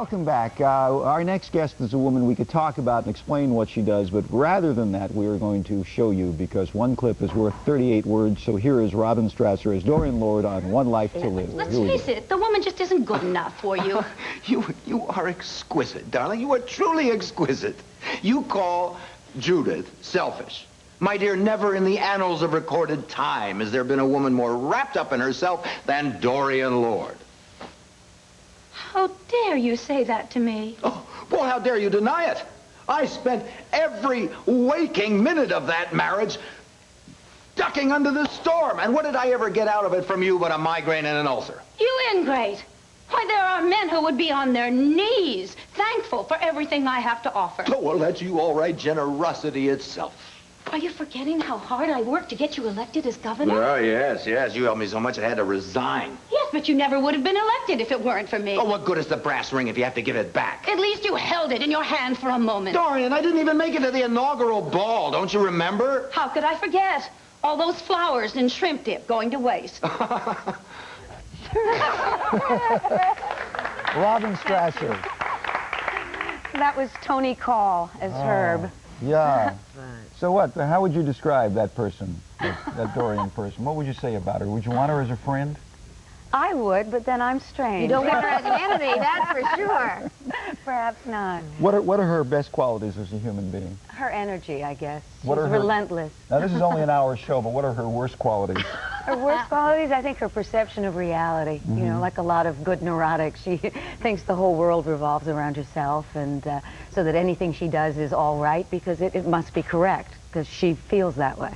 welcome back. Our next guest is a woman we could talk about and explain what she does, but rather than that, we are going to show you, because one clip is worth 38 words. So here is Robin Strasser as Dorian Lord on One Life to Live. Let's face it, the woman just isn't good enough for you. You are exquisite, darling. You are truly exquisite. You call Judith selfish. My dear, never in the annals of recorded time has there been a woman more wrapped up in herself than Dorian Lord. How dare you say that to me? Oh, boy, how dare you deny it? I spent every waking minute of that marriage ducking under the storm. And what did I ever get out of it from you but a migraine and an ulcer? You ingrate. Why, there are men who would be on their knees, thankful for everything I have to offer. Oh, well, that's you all right, generosity itself. Are you forgetting how hard I worked to get you elected as governor? Oh, yes. You helped me so much I had to resign. Yes, but you never would have been elected if it weren't for me. Oh, what good is the brass ring if you have to give it back? At least you held it in your hand for a moment. Dorian, I didn't even make it to the inaugural ball. Don't you remember? How could I forget? All those flowers and shrimp dip going to waste. Robin Strasser. That was Tony Call as Herb. Yeah. So what? How would you describe that person, that Dorian person? What would you say about her? Would you want her as a friend? I would, but then I'm strange. You don't want her as an enemy, that's for sure. Perhaps not. What are her best qualities as a human being? Her energy, I guess. What She's are her- relentless. Now, this is only an hour show, but what are her worst qualities? Her worst qualities, I think her perception of reality. You know, like a lot of good neurotics, she thinks the whole world revolves around herself, and so that anything she does is all right because it must be correct, because she feels that way.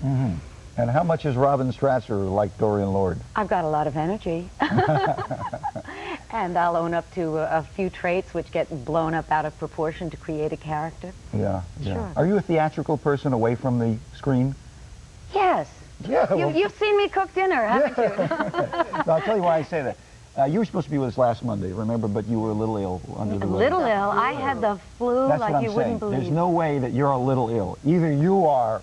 And how much is Robin Strasser like Dorian Lord? I've got a lot of energy. And I'll own up to a few traits which get blown up out of proportion to create a character. Yeah. Sure. Are you a theatrical person away from the screen? Yes. Yeah. You've seen me cook dinner, haven't you? No, I'll tell you why I say that. You were supposed to be with us last Monday, remember, but you were a little ill under the A weather. little ill. I had the flu That's like what I'm you saying. wouldn't believe. There's no way that you're a little ill. Either you are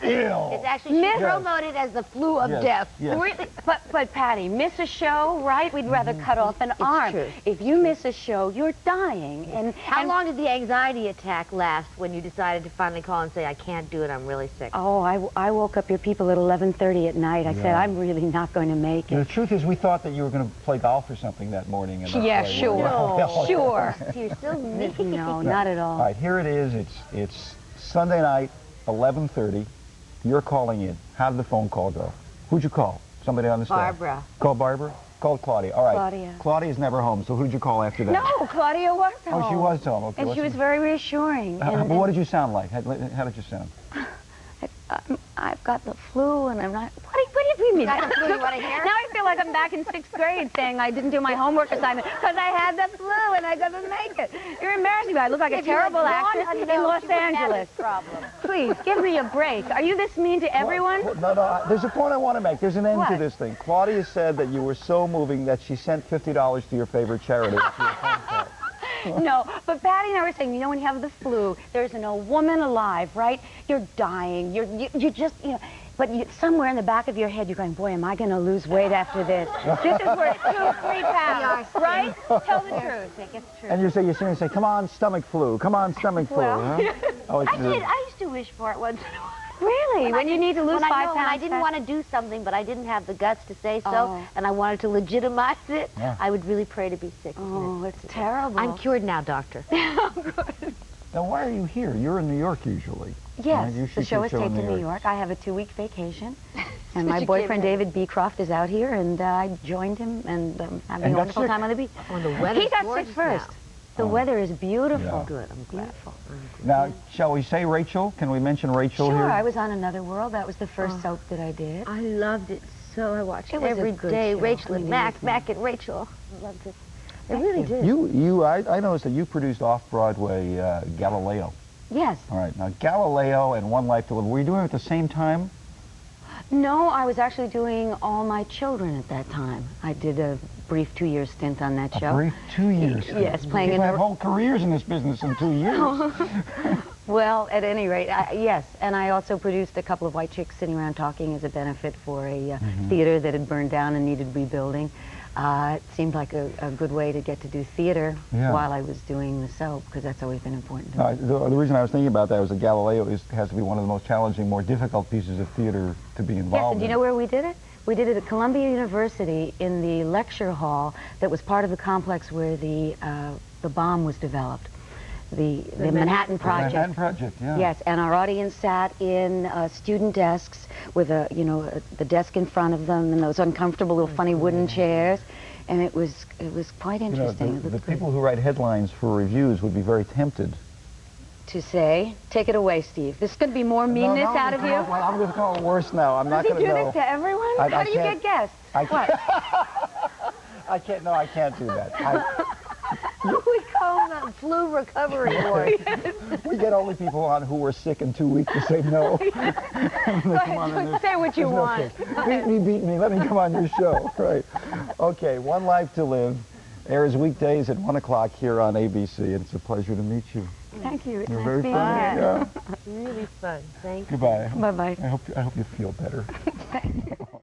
ill. It's actually promoted as the flu of death. Yes. Really? But Patty, miss a show, right? We'd rather cut off an arm. true. If you miss a show, you're dying. And How long did the anxiety attack last when you decided to finally call and say, I can't do it, I'm really sick? Oh, I woke up your people at 11:30 at night. I said, I'm really not going to make The it. truth is, we thought that you were going to play golf or something that morning. And Yeah, that's why sure. No. Sure. You're so mean. No, not at all. All right, here it is. It's Sunday night, 11:30. You're calling in. How did the phone call go? Who'd you call? Somebody on the staff? Barbara. Call Barbara? Called Claudia. All right. Claudia. Claudia's never home, so who'd you call after that? No, Claudia was home. Oh, she was home. Okay. And what's she was the- very reassuring. But what did you sound like? How did you sound? I've got the flu and I'm not... What do you mean? Got the flu, you want to hear? Now I feel like I'm back in 6th grade saying I didn't do my homework assignment because I had the flu and I couldn't make it. You're embarrassing me. I look like a terrible actress in Los Angeles. Please, give me a break. Are you this mean to everyone? No, there's a point I want to make. There's an end to What? this thing. Claudia said that you were so moving that she sent $50 to your favorite charity. After your phone call. No, but Patty and I were saying, you know, when you have the flu, there isn't a woman alive, right? You're dying. You're just, you know, but somewhere in the back of your head, you're going, boy, am I going to lose weight after this? This is worth 2-3 pounds, right? Tell the truth. It's true. And you're sitting say, come on, stomach flu. Come on, stomach flu. Huh? Oh, it's, I used to wish for it once in a while. Really? When you need to lose 5 pounds? When I didn't want to do something, but I didn't have the guts to say so, and I wanted to legitimize it, I would really pray to be sick. Oh, it's terrible. I'm cured now, doctor. Now, why are you here? You're in New York usually. Yes, You the shoot show your is taped in New York. I have a 2-week vacation, and my boyfriend David Beecroft is out here, and I joined him, and having a wonderful time on the beach. Oh, the weather's He got sick gorgeous first. now. The weather is beautiful. Yeah. Good, I'm beautiful. Now, shall we say Rachel? Can we mention Rachel Sure, here? I was on Another World. That was the first soap that I did. I loved it so. I watched It was a every good day. show. Rachel and Amazing. Mac and Rachel. I loved it. I really did. I noticed that you produced off-Broadway Galileo. Yes. All right. Now, Galileo and One Life to Live, were you doing it at the same time? No, I was actually doing All My Children at that time. I did a brief 2-year stint on that show. A brief 2 years. Yes, playing People in have whole careers in this business in 2 years. Well, at any rate, yes. And I also produced a couple of White Chicks Sitting Around Talking as a benefit for a theater that had burned down and needed rebuilding. It seemed like a good way to get to do theater Yeah. while I was doing the soap, because that's always been important to me. The reason I was thinking about that was that Galileo has to be one of the most challenging, more difficult pieces of theater to be involved in. Yes, and do you know where we did it? We did it at Columbia University in the lecture hall that was part of the complex where the bomb was developed. The Manhattan Project. The Manhattan Project, yeah. Yes, and our audience sat in student desks with the desk in front of them and those uncomfortable little funny wooden chairs, and it was quite interesting. The people who write headlines for reviews would be very tempted to say, take it away, Steve. This is going to be more meanness out of you. Well, I'm going to call it worse now. I'm not Does going he to do this to everyone? How do you get guests? What? I can't. No, I can't do that. We call them the flu recovery ward. We get only people on who were sick and too weak to say no. Say what you want. Okay. Beat me. Let me come on your show. Right. Okay. One Life to Live airs weekdays at 1 o'clock here on ABC, and it's a pleasure to meet you. Thank you. It's You're nice very being funny. here. Yeah. Really fun. Thank you. Goodbye. Bye-bye. I hope you feel better.